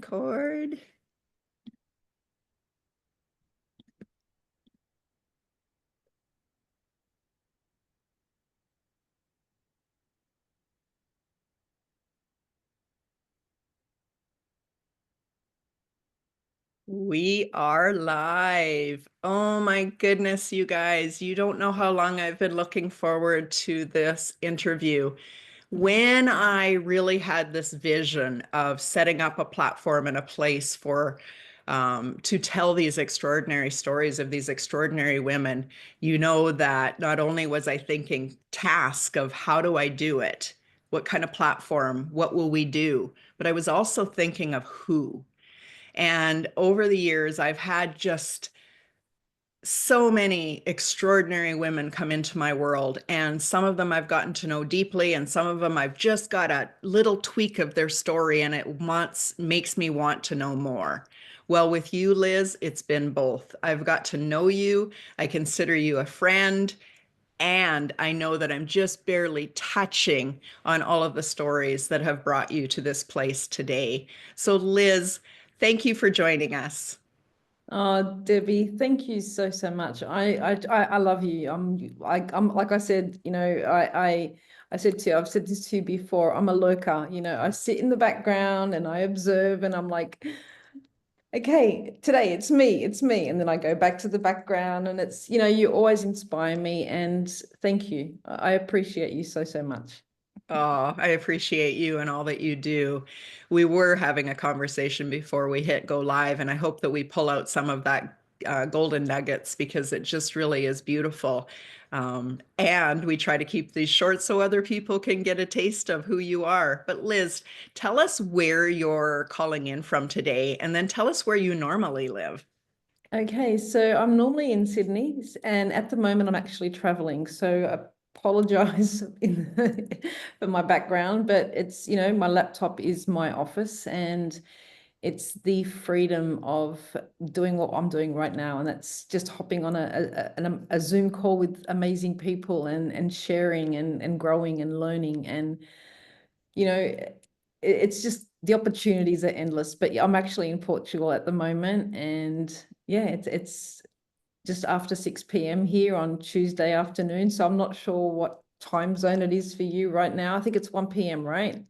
Record. We are live. Oh my goodness, you guys. You don't know how long I've been looking forward to this interview. When I really had this vision of setting up a platform and a place for to tell these extraordinary stories of these extraordinary women, you know that not only was I thinking task of how do I do it? What kind of platform? What will we do? But I was also thinking of who. And over the years, I've had just so many extraordinary women come into my world, and some of them I've gotten to know deeply, and some of them I've just got a little tweak of their story, and it makes me want to know more. Well, with you, Liz, it's been both. I've got to know you. I consider you a friend. And I know that I'm just barely touching on all of the stories that have brought you to this place today. So, Liz, thank you for joining us. Oh, Debbie, thank you so much. I love you. I'm like I said, I said to you, I've said this to you before. I'm a lurker. I sit in the background and I observe, and I'm like, okay, today it's me, and then I go back to the background, and you always inspire me, and thank you. I appreciate you so much. Oh, I appreciate you and all that you do. We were having a conversation before we hit go live, and I hope that we pull out some of that golden nuggets because it just really is beautiful. And we try to keep these short so other people can get a taste of who you are. But Liz, tell us where you're calling in from today, and then tell us where you normally live. Okay, so I'm normally in Sydney, and at the moment I'm actually traveling. So I apologize for my background, but my laptop is my office, and it's the freedom of doing what I'm doing right now, and that's just hopping on a Zoom call with amazing people, and sharing, and growing and learning. And it's just the opportunities are endless. But yeah, I'm actually in Portugal at the moment, and yeah, it's just after 6 p.m. here on Tuesday afternoon. So I'm not sure what time zone it is for you right now. I think it's 1 p.m., right?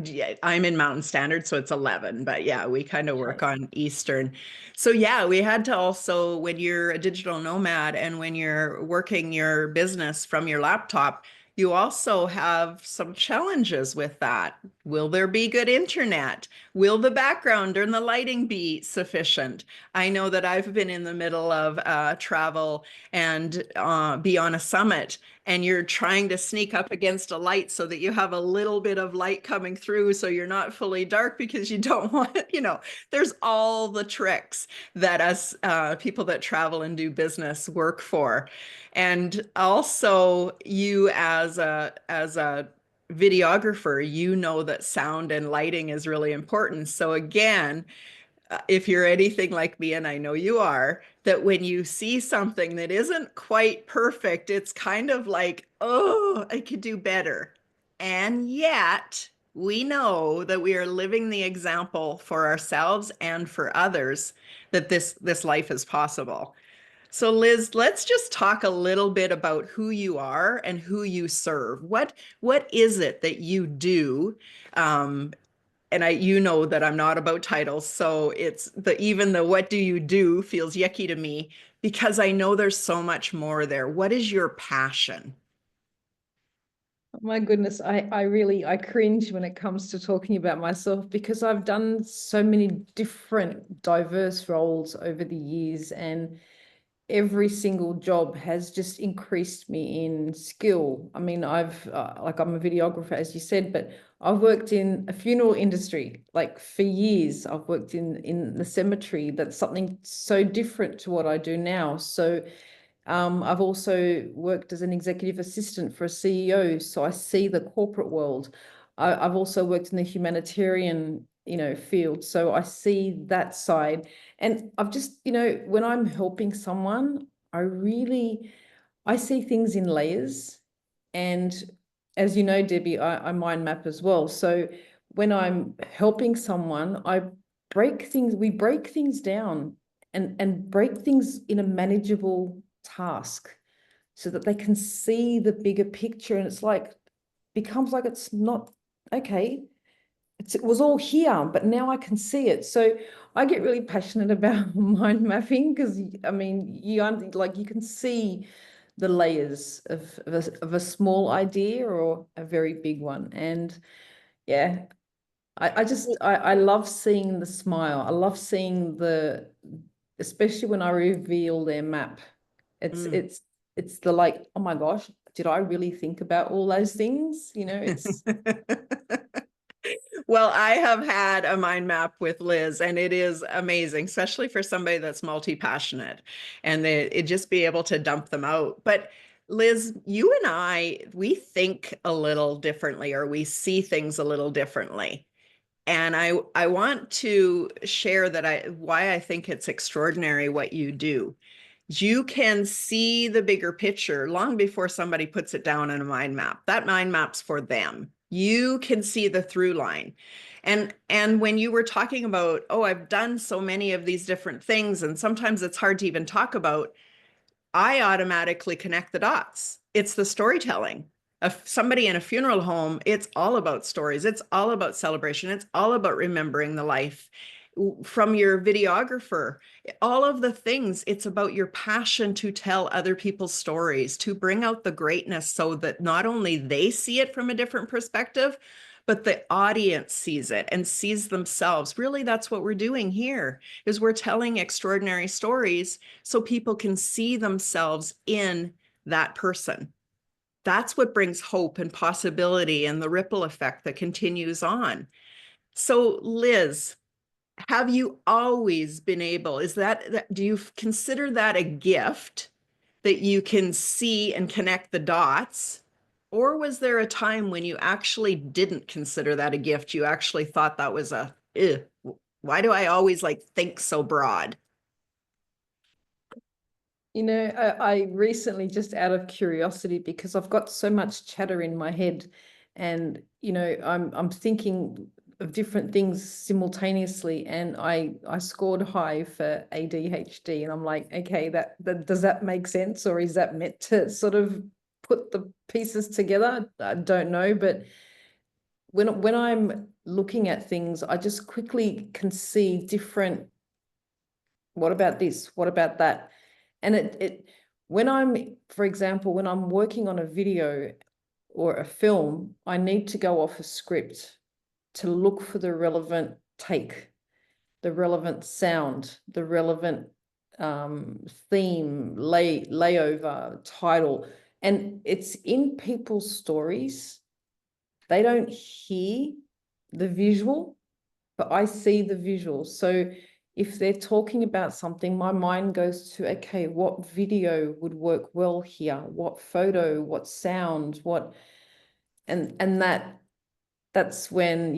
Yeah, I'm in Mountain Standard, so it's 11, but yeah, we kind of work Okay. on Eastern. So yeah, we had to also, when you're a digital nomad and when you're working your business from your laptop, you also have some challenges with that. Will there be good internet? Will the background and the lighting be sufficient? I know that I've been in the middle of travel and be on a summit, and you're trying to sneak up against a light so that you have a little bit of light coming through so you're not fully dark because you don't want, there's all the tricks that us people that travel and do business work for. And also you as a videographer, you know that sound and lighting is really important. So again, if you're anything like me, and I know you are, that when you see something that isn't quite perfect, it's kind of like, oh, I could do better. And yet, we know that we are living the example for ourselves and for others that this life is possible. So Liz, let's just talk a little bit about who you are and who you serve. What is it that you do? Um, and you know that I'm not about titles, so it's even the what do you do feels yucky to me because I know there's so much more there. What is your passion? Oh my goodness, I cringe when it comes to talking about myself, because I've done so many different diverse roles over the years, and every single job has just increased me in skill. I mean, I've like, I'm a videographer, as you said, but I've worked in a funeral industry like for years. I've worked in the cemetery. That's something so different to what I do now. So I've also worked as an executive assistant for a CEO, so I see the corporate world. I've also worked in the humanitarian, field, so I see that side. And I've just, when I'm helping someone, I see things in layers. And as you know, Debbie, I mind map as well. So when I'm helping someone, we break things down and break things in a manageable task so that they can see the bigger picture. And it's like, becomes like, it's not okay. It was all here, but now I can see it. So I get really passionate about mind mapping because, I mean, you can see the layers of a small idea or a very big one. And yeah, I love seeing the smile. I love seeing especially when I reveal their map. It's Mm. it's it's the like, oh my gosh, did I really think about all those things? It's Well, I have had a mind map with Liz, and it is amazing, especially for somebody that's multi-passionate and it just be able to dump them out. But Liz, you and we think a little differently, or we see things a little differently. And I want to share why I think it's extraordinary what you do. You can see the bigger picture long before somebody puts it down in a mind map. That mind map's for them. You can see the through line. And when you were talking about, oh, I've done so many of these different things, and sometimes it's hard to even talk about, I automatically connect the dots. It's the storytelling. Somebody in a funeral home, it's all about stories. It's all about celebration. It's all about remembering the life. From your videographer, all of the things, it's about your passion to tell other people's stories, to bring out the greatness so that not only they see it from a different perspective, but the audience sees it and sees themselves. Really, that's what we're doing here, is we're telling extraordinary stories so people can see themselves in that person. That's what brings hope and possibility and the ripple effect that continues on. So, Liz, have you always been able, do you consider that a gift that you can see and connect the dots? Or was there a time when you actually didn't consider that a gift? You actually thought that was why do I always like think so broad? I recently, just out of curiosity, because I've got so much chatter in my head, and I'm thinking of different things simultaneously, and I scored high for ADHD, and I'm like, okay, that does that make sense, or is that meant to sort of put the pieces together? I don't know, but when I'm looking at things, I just quickly can see different. What about this? What about that? And when for example, when I'm working on a video or a film, I need to go off a script to look for the relevant take, the relevant sound, the relevant theme, layover, title. And it's in people's stories. They don't hear the visual, but I see the visual. So if they're talking about something, my mind goes to, okay, what video would work well here? What photo, what sound, and that's when,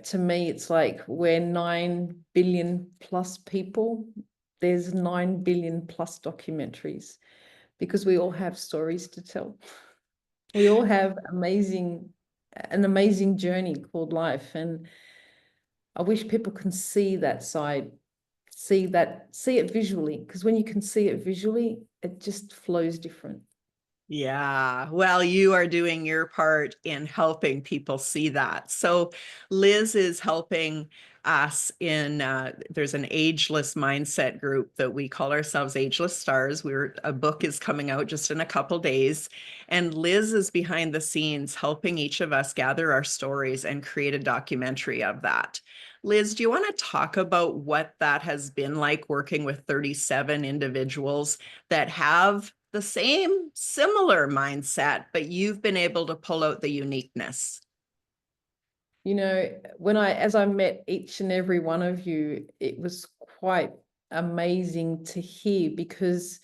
to me, it's like we're 9 billion plus people. There's 9 billion plus documentaries because we all have stories to tell. We all have an amazing journey called life. And I wish people can see that side, see it visually, because when you can see it visually, it just flows different. Yeah, well, you are doing your part in helping people see that. So, Liz is helping us there's an ageless mindset group that we call ourselves Ageless Stars. A book is coming out just in a couple days, and Liz is behind the scenes helping each of us gather our stories and create a documentary of that. Liz, do you want to talk about what that has been like working with 37 individuals that have the same similar mindset, but you've been able to pull out the uniqueness? As I met each and every one of you, it was quite amazing to hear, because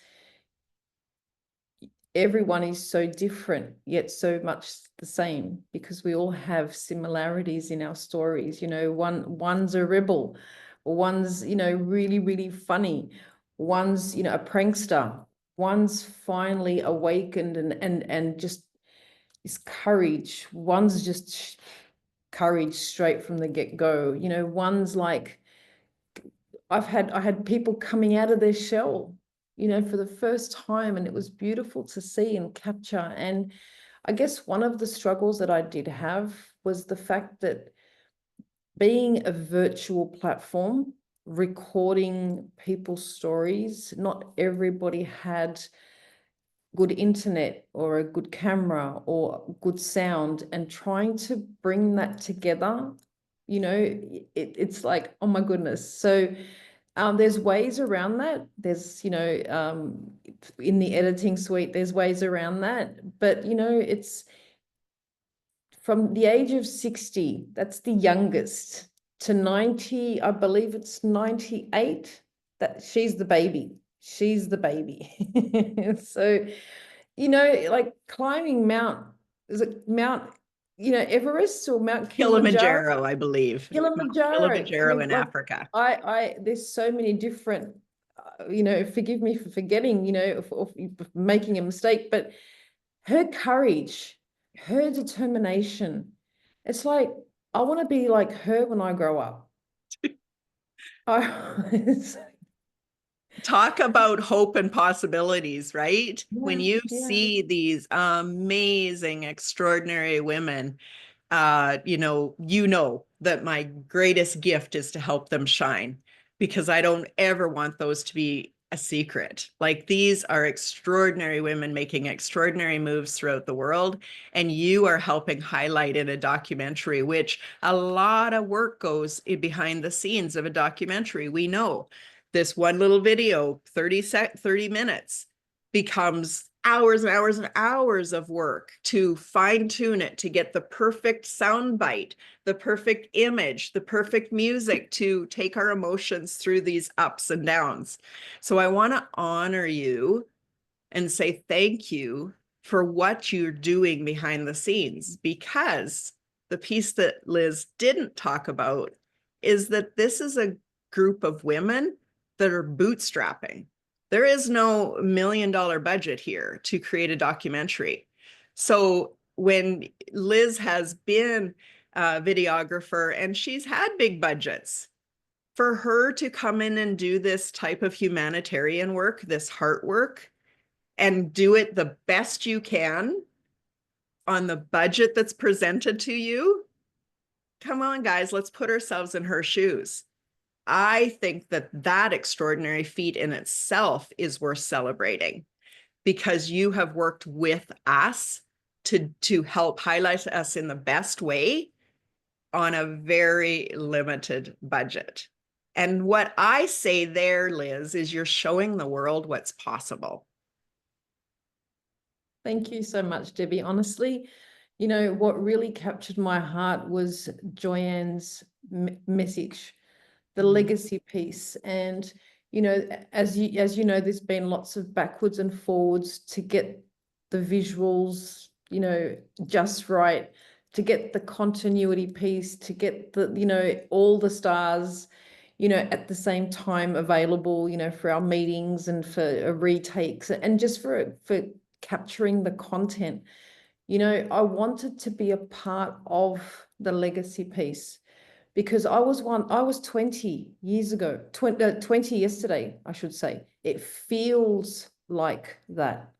everyone is so different yet so much the same, because we all have similarities in our stories. One's a rebel, one's really, really funny, one's a prankster, one's finally awakened and just is courage, one's just courage straight from the get-go. One's like I had people coming out of their shell, for the first time, and it was beautiful to see and capture. And I guess one of the struggles that I did have was the fact that being a virtual platform, recording people's stories, not everybody had good internet or a good camera or good sound, and trying to bring that together, it's like, oh my goodness. So there's ways around that. There's, in the editing suite, there's ways around that. But, it's from the age of 60, that's the youngest, to 90, I believe it's 98, that she's the baby. She's the baby. So, like climbing is it Mount, Everest or Mount Kilimanjaro? Kilimanjaro, I believe. Mount Kilimanjaro. I Kilimanjaro mean, in like, Africa. there's so many different, forgive me for forgetting, or making a mistake, but her courage, her determination, it's like, I want to be like her when I grow up. I, Talk about hope and possibilities, right? When yeah, you yeah. see these amazing, extraordinary women, you know that my greatest gift is to help them shine, because I don't ever want those to be a secret. Like, these are extraordinary women making extraordinary moves throughout the world, and you are helping highlight in a documentary, which a lot of work goes behind the scenes of a documentary. We know this one little video, 30 minutes, becomes hours and hours and hours of work to fine tune it, to get the perfect sound bite, the perfect image, the perfect music, to take our emotions through these ups and downs. So I want to honor you and say thank you for what you're doing behind the scenes, because the piece that Liz didn't talk about is that this is a group of women that are bootstrapping. There is no $1 million budget here to create a documentary. So when Liz has been a videographer and she's had big budgets, for her to come in and do this type of humanitarian work, this heart work, and do it the best you can on the budget that's presented to you. Come on, guys, let's put ourselves in her shoes. I think that that extraordinary feat in itself is worth celebrating, because you have worked with us to help highlight us in the best way on a very limited budget. And what I say there, Liz, is you're showing the world what's possible. Thank you so much, Debbie. Honestly, what really captured my heart was Joyanne's message, the legacy piece. And, as you know, there's been lots of backwards and forwards to get the visuals, just right, to get the continuity piece, to get all the stars, at the same time available, for our meetings and for retakes, and just for capturing the content. I wanted to be a part of the legacy piece, because I was 20 years ago, 20 yesterday, I should say. It feels like that.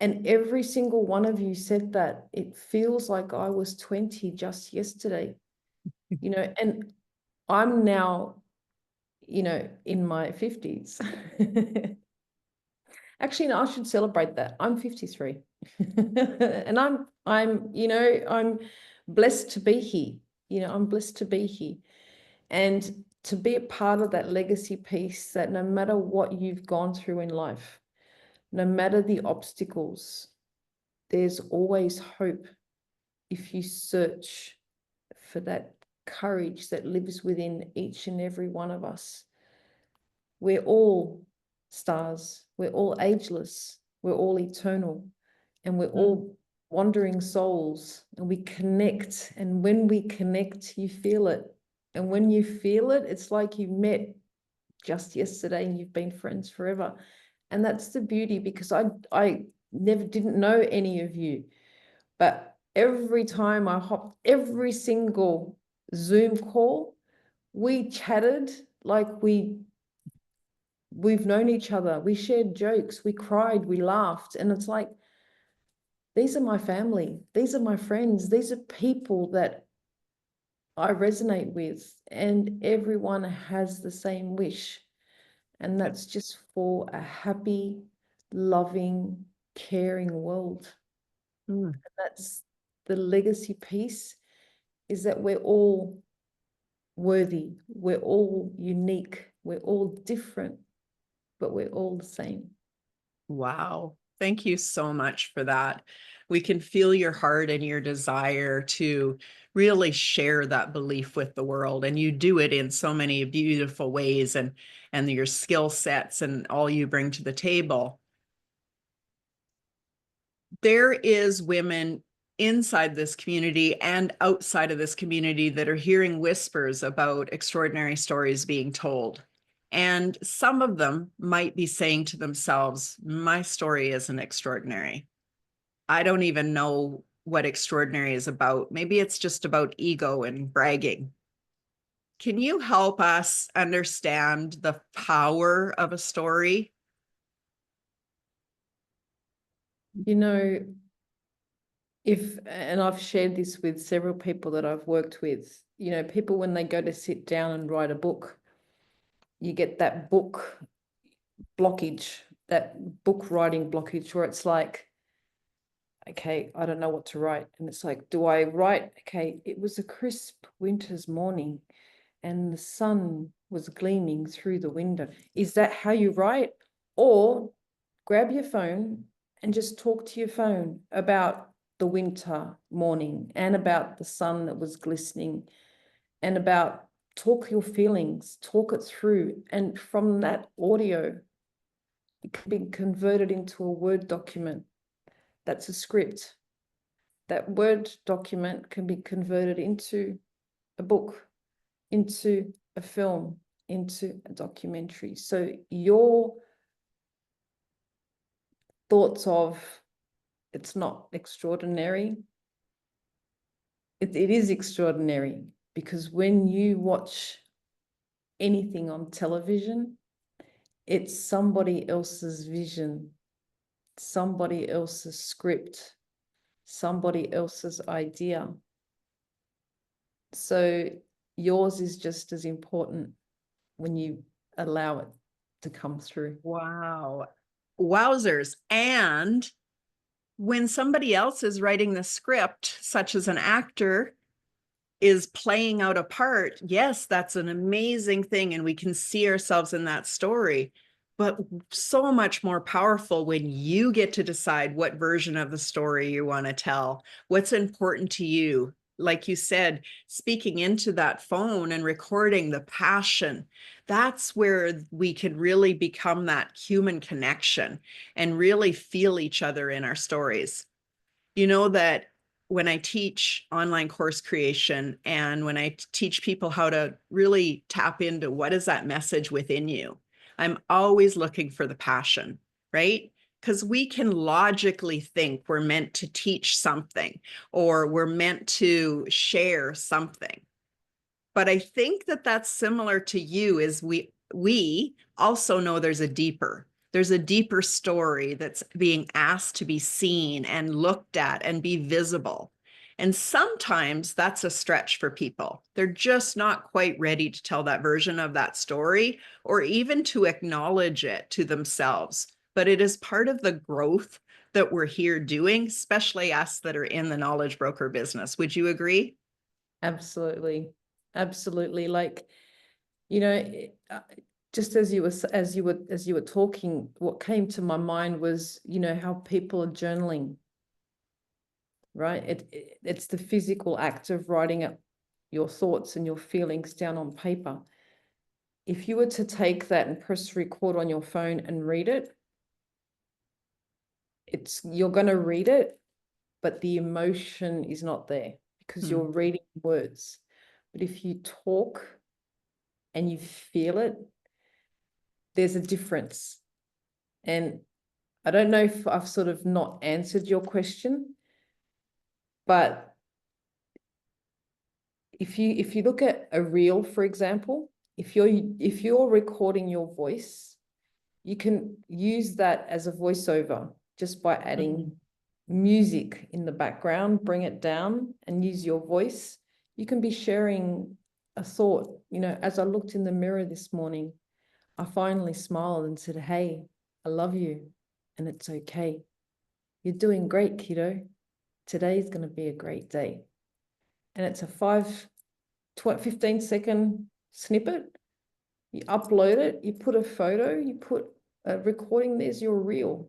And every single one of you said that it feels like I was 20 just yesterday, and I'm now, in my 50s. Actually, no, I should celebrate that. I'm 53. And I'm blessed to be here. I'm blessed to be here. And to be a part of that legacy piece, that no matter what you've gone through in life, no matter the obstacles, there's always hope if you search for that courage that lives within each and every one of us. We're all stars, we're all ageless, we're all eternal, and we're all wandering souls, and we connect. And when we connect, you feel it. And when you feel it, it's like you met just yesterday and you've been friends forever. And that's the beauty, because I never didn't know any of you, but every time I hopped, every single Zoom call, we chatted like we've known each other, we shared jokes, we cried, we laughed, and it's like, these are my family, these are my friends, these are people that I resonate with, and everyone has the same wish, and that's just for a happy, loving, caring world. Mm. That's the legacy piece, is that we're all worthy, we're all unique, we're all different, but we're all the same. Wow. Thank you so much for that. We can feel your heart and your desire to really share that belief with the world. And you do it in so many beautiful ways, and your skill sets and all you bring to the table. There is women inside this community and outside of this community that are hearing whispers about extraordinary stories being told. And some of them might be saying to themselves, my story isn't extraordinary. I don't even know what extraordinary is about. Maybe it's just about ego and bragging. Can you help us understand the power of a story? You know, and I've shared this with several people that I've worked with, you know, people, when they go to sit down and write a book, you get that book blockage, that book writing blockage, where it's like, okay, I don't know what to write. And it's like, do I write, okay, it was a crisp winter's morning and the sun was gleaming through the window. Is that how you write? Or grab your phone and just talk to your phone about the winter morning and about the sun that was glistening, and about, talk your feelings, talk it through. And from that audio, it can be converted into a Word document. That's a script. That Word document can be converted into a book, into a film, into a documentary. So your thoughts of, it's not extraordinary, it is extraordinary, because when you watch anything on television, it's somebody else's vision, somebody else's script, somebody else's idea. So yours is just as important when you allow it to come through. Wow. Wowzers. And when somebody else is writing the script, such as an actor is playing out a part, yes, that's an amazing thing. And we can see ourselves in that story. But so much more powerful when you get to decide what version of the story you want to tell, what's important to you. Like you said, speaking into that phone and recording the passion, that's where we can really become that human connection and really feel each other in our stories. You know that when I teach online course creation and when I teach people how to really tap into what is that message within you, I'm always looking for the passion, right? Because we can logically think we're meant to teach something or we're meant to share something. But I think that that's similar to you, is we also know there's a deeper story that's being asked to be seen and looked at and be visible. And sometimes that's a stretch for people. They're just not quite ready to tell that version of that story or even to acknowledge it to themselves. But it is part of the growth that we're here doing, especially us that are in the knowledge broker business. Would you agree? Absolutely. Absolutely. Like, you know, just as you were talking, what came to my mind was, you know, how people are journaling, right? It's the physical act of writing up your thoughts and your feelings down on paper. If you were to take that and press record on your phone and read it, you're going to read it, but the emotion is not there because Hmm. you're reading words. But if you talk and you feel it, there's a difference. And I don't know if I've sort of not answered your question, but if you look at a reel, for example, if you're recording your voice, you can use that as a voiceover just by adding music in the background, bring it down and use your voice. You can be sharing a thought. As I looked in the mirror this morning, I finally smiled and said, "Hey, I love you, and it's okay. You're doing great, kiddo. Today's going to be a great day." And it's a 15-second snippet. You upload it, you put a photo, you put a recording, there's your reel.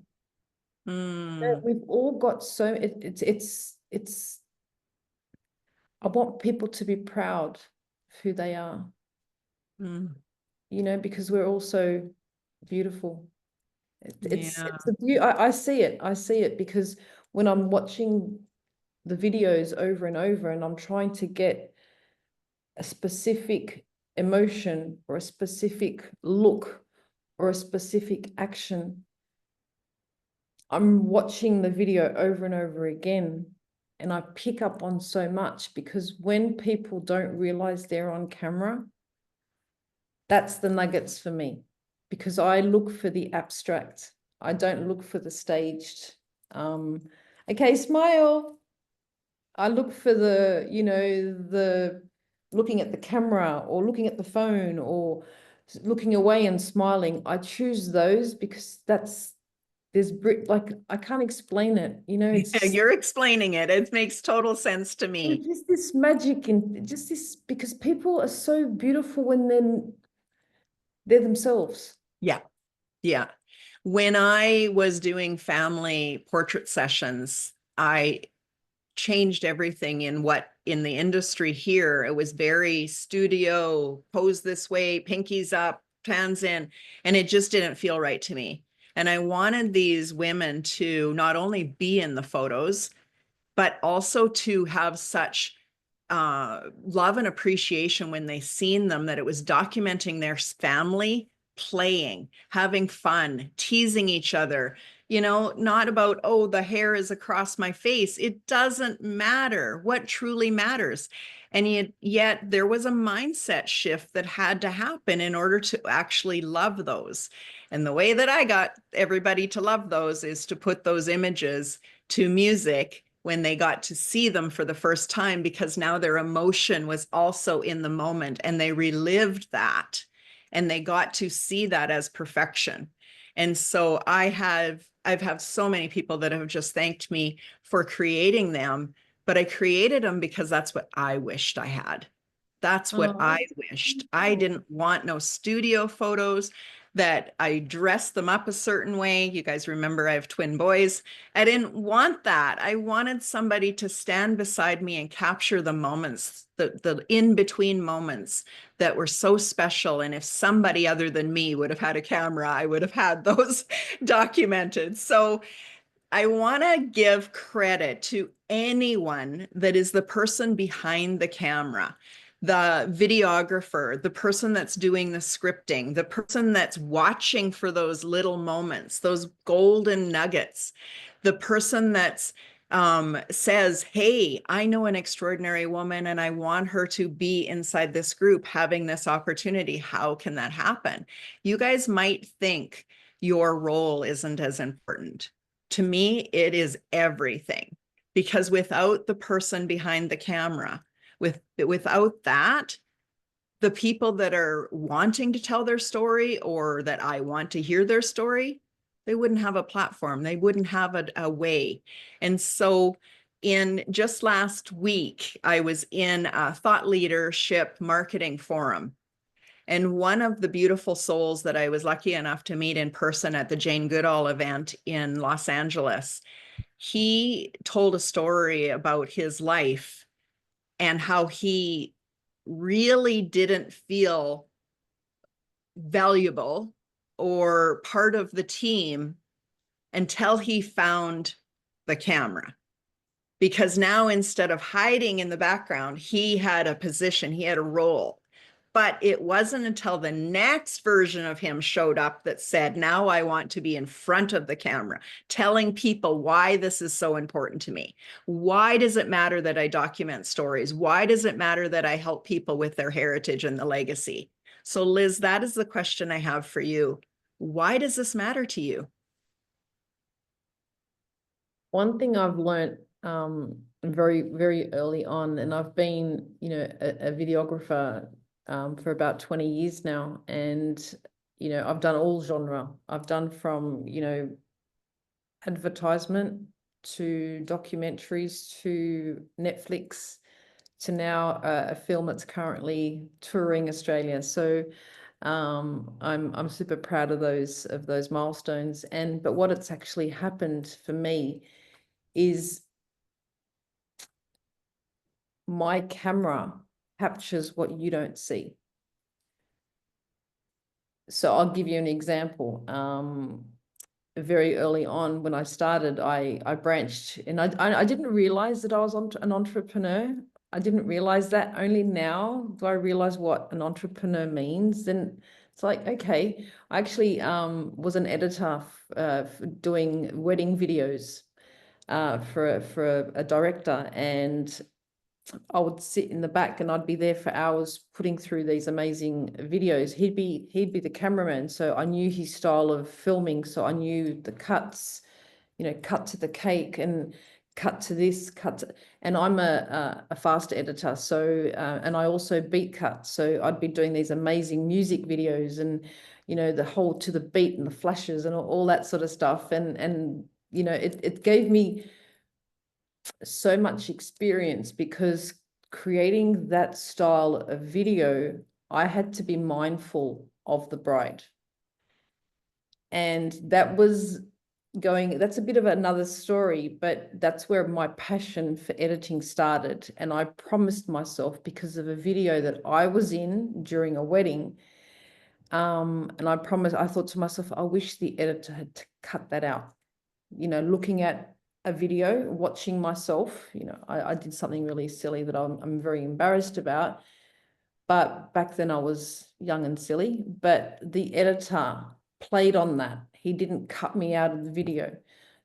We've all got it's I want people to be proud of who they are, because we're all so beautiful. It's a view. I see it because when I'm watching the videos over and over and I'm trying to get a specific emotion or a specific look or a specific action, I'm watching the video over and over again, and I pick up on so much, because when people don't realize they're on camera, that's the nuggets for me, because I look for the abstract. I don't look for the staged. Okay, smile. I look for the looking at the camera or looking at the phone or looking away and smiling. I choose those because like, I can't explain it. It's just, You're explaining it. It makes total sense to me. there's just this magic and just this, because people are so beautiful when they're themselves. Yeah. Yeah. When I was doing family portrait sessions, I changed everything in the industry here. It was very studio, pose this way, pinkies up, hands in, and it just didn't feel right to me. And I wanted these women to not only be in the photos, but also to have such love and appreciation when they seen them, that it was documenting their family playing, having fun, teasing each other, not about, oh, the hair is across my face. It doesn't matter. What truly matters. And yet there was a mindset shift that had to happen in order to actually love those. And the way that I got everybody to love those is to put those images to music when they got to see them for the first time, because now their emotion was also in the moment and they relived that and they got to see that as perfection. And so I've had so many people that have just thanked me for creating them, but I created them because that's what I wished I had. That's what I wished. I didn't want no studio photos, that I dressed them up a certain way. You guys remember I have twin boys. I didn't want that. I wanted somebody to stand beside me and capture the moments, the in-between moments that were so special. And if somebody other than me would have had a camera, I would have had those documented. So I want to give credit to anyone that is the person behind the camera, the videographer, the person that's doing the scripting, the person that's watching for those little moments, those golden nuggets, the person that's says, hey, I know an extraordinary woman and I want her to be inside this group having this opportunity. How can that happen? You guys might think your role isn't as important. To me, it is everything, because without the person behind the camera, without that, the people that are wanting to tell their story, or that I want to hear their story, they wouldn't have a platform. They wouldn't have a way. And so in just last week, I was in a thought leadership marketing forum. And one of the beautiful souls that I was lucky enough to meet in person at the Jane Goodall event in Los Angeles, he told a story about his life and how he really didn't feel valuable or part of the team until he found the camera. Because now, instead of hiding in the background, he had a position, he had a role. But it wasn't until the next version of him showed up that said, now I want to be in front of the camera, telling people why this is so important to me. Why does it matter that I document stories? Why does it matter that I help people with their heritage and the legacy? So, Liz, that is the question I have for you. Why does this matter to you? One thing I've learned very, very early on, and I've been, a videographer for about 20 years now. And, I've done all genre. I've done from, advertisement to documentaries to Netflix to now a film that's currently touring Australia. So I'm super proud of those milestones. But what it's actually happened for me is my camera captures what you don't see. So I'll give you an example. Very early on when I started, I branched, and I didn't realize that I was an entrepreneur. I didn't realize that. Only now do I realize what an entrepreneur means. Then it's like, okay, I actually was an editor for doing wedding videos for a director, and I would sit in the back and I'd be there for hours putting through these amazing videos. He'd be the cameraman, so I knew his style of filming, so I knew the cuts, cut to the cake and cut to this, and I'm a fast editor, so and I also beat cut, so I'd be doing these amazing music videos and the whole to the beat and the flashes and all that sort of stuff, and it gave me so much experience because creating that style of video, I had to be mindful of the bride. And that's a bit of another story, but that's where my passion for editing started. And I promised myself, because of a video that I was in during a wedding, and I thought to myself, I wish the editor had cut that out. Looking at a video, watching myself, I did something really silly that I'm very embarrassed about. But back then I was young and silly, but the editor played on that. He didn't cut me out of the video.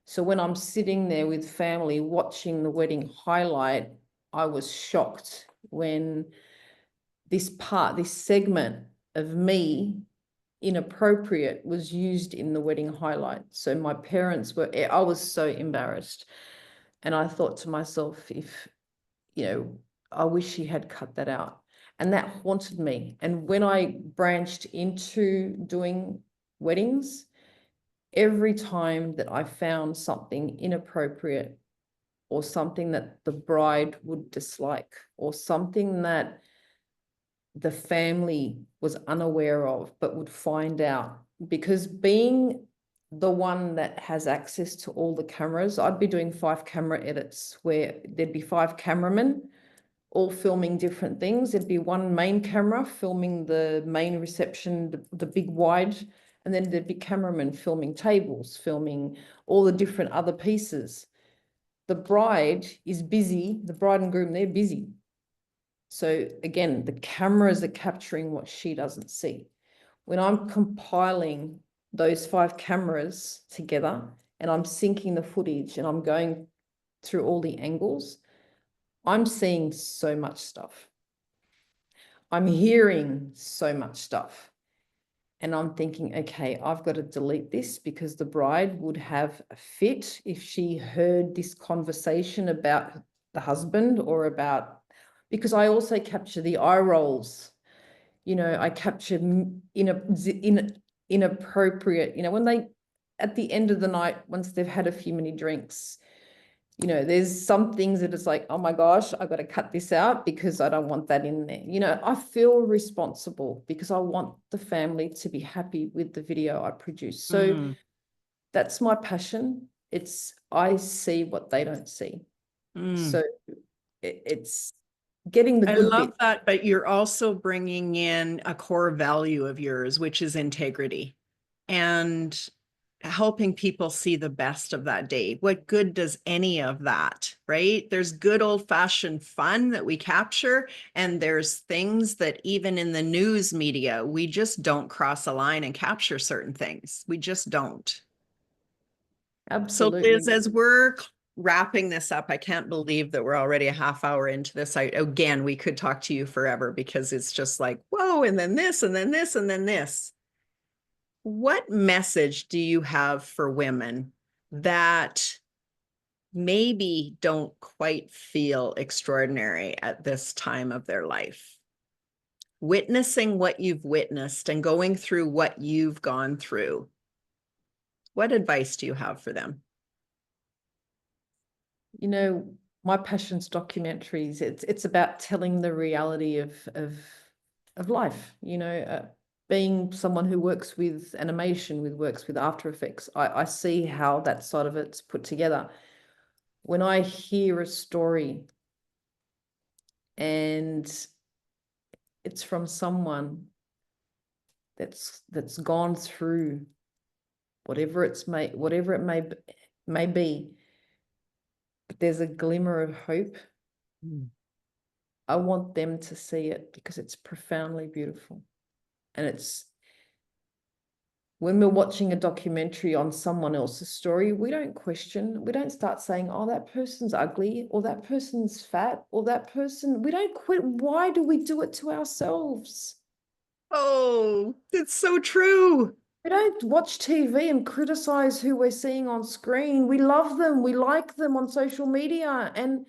So when I'm sitting there with family watching the wedding highlight, I was shocked when this segment of me inappropriate was used in the wedding highlight. So I was so embarrassed. And I thought to myself, if, I wish he had cut that out. And that haunted me. And when I branched into doing weddings, every time that I found something inappropriate or something that the bride would dislike or something that the family was unaware of but would find out, because being the one that has access to all the cameras, I'd be doing 5 camera edits where there'd be 5 cameramen all filming different things. There'd be one main camera filming the main reception, the big wide, and then there'd be cameramen filming tables, filming all the different other pieces. The bride is busy, the bride and groom, they're busy. So again, the cameras are capturing what she doesn't see. When I'm compiling those 5 cameras together and I'm syncing the footage and I'm going through all the angles, I'm seeing so much stuff. I'm hearing so much stuff. And I'm thinking, okay, I've got to delete this because the bride would have a fit if she heard this conversation about the husband or about, because I also capture the eye rolls. I capture inappropriate, when they, at the end of the night, once they've had a few many drinks, there's some things that it's like, oh my gosh, I've got to cut this out because I don't want that in there. I feel responsible because I want the family to be happy with the video I produce. So that's my passion. I see what they don't see. So it's getting the I good love bit. that, but you're also bringing in a core value of yours, which is integrity. And helping people see the best of that day. What good does any of that, right? There's good old-fashioned fun that we capture, and there's things that even in the news media, we just don't cross a line and capture certain things. We just don't. So Liz, Absolutely. as we're wrapping this up, I can't believe that we're already a half hour into this. Again, we could talk to you forever because it's just like, whoa, and then this, and then this, and then this. What message do you have for women that maybe don't quite feel extraordinary at this time of their life? Witnessing what you've witnessed and going through what you've gone through. What advice do you have for them? You know, my passion's documentaries. It's about telling the reality of life. You know, being someone who works with animation, works with After Effects, I see how that side of it's put together. When I hear a story and it's from someone that's gone through whatever it may be, but there's a glimmer of hope. I want them to see it because it's profoundly beautiful. And it's when we're watching a documentary on someone else's story, we don't question, we don't start saying, oh, that person's ugly, or that person's fat, or that person, we don't quit. Why do we do it to ourselves? Oh, it's so true. We don't watch TV and criticize who we're seeing on screen. We love them, we like them on social media, and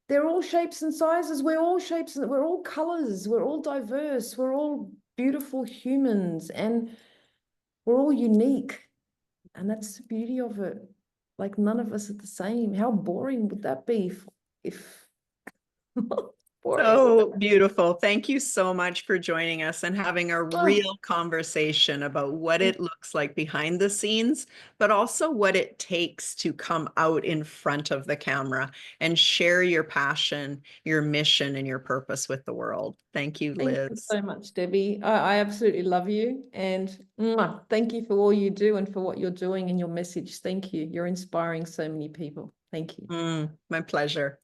they're all shapes and sizes. We're all shapes and we're all colors. We're all diverse. We're all beautiful humans and we're all unique. And that's the beauty of it. Like none of us are the same. How boring would that be if boring would So that beautiful. Thank you so much for joining us and having a oh, real conversation about what it looks like behind the scenes, but also what it takes to come out in front of the camera and share your passion, your mission, and your purpose with the world. Thank you, thank you Liz. so much, Debbie. I absolutely love you. And thank you for all you do and for what you're doing and your message. Thank you. You're inspiring so many people. Thank you. My pleasure.